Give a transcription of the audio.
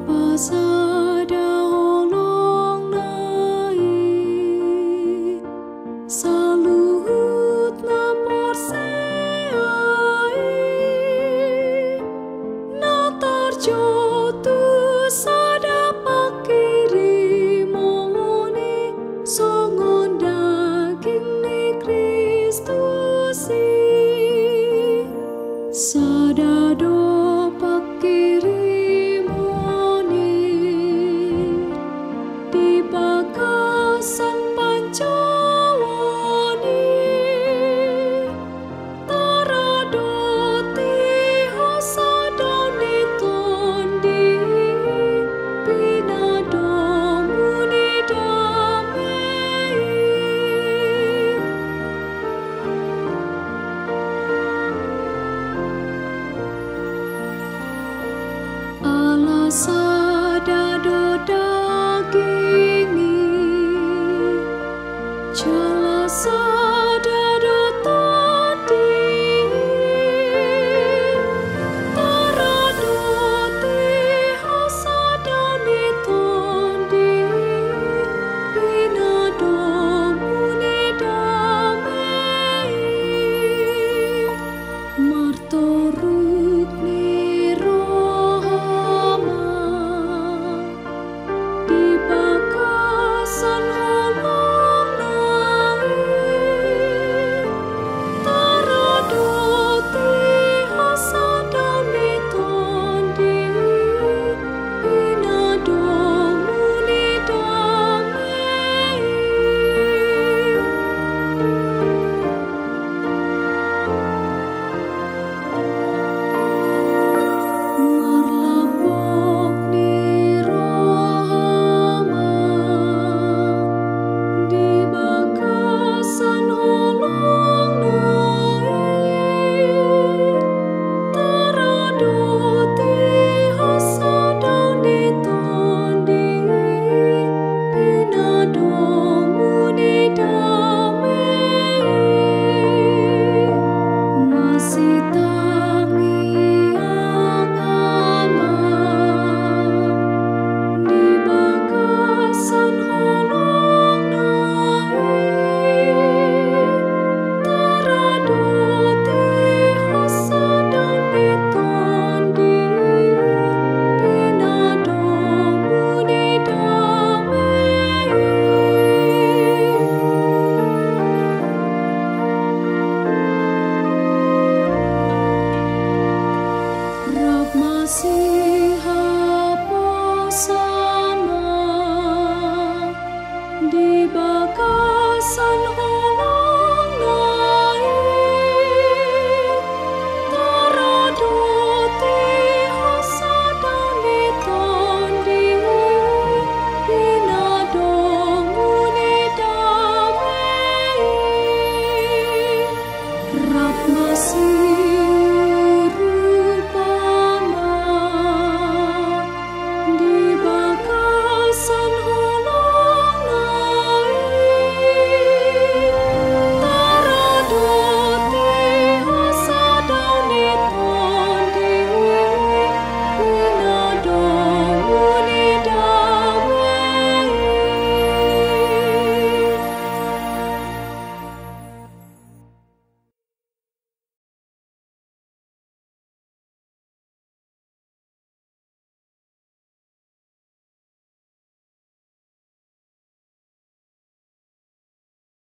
pasada holong nai saluhut na porseai na tarjotu sada pakiri moni songon daging ni Kristusi sadado pakiri moni di bagasan pancawani taradoti hasadani tondi pinadomuni damai sadado dagingi jala sadado tadi taradoti hasadani tondi pinadomuni damai martoruk ni bagasan holong nai taradoti hasadani tondi pinadomuni damai marlapok ni bagasan holong nai taradoti hasadani tondi pinadomuni damai masih tangi agama di bagasan holong taradoti hasadani tondi pinadomuni damai Rab masih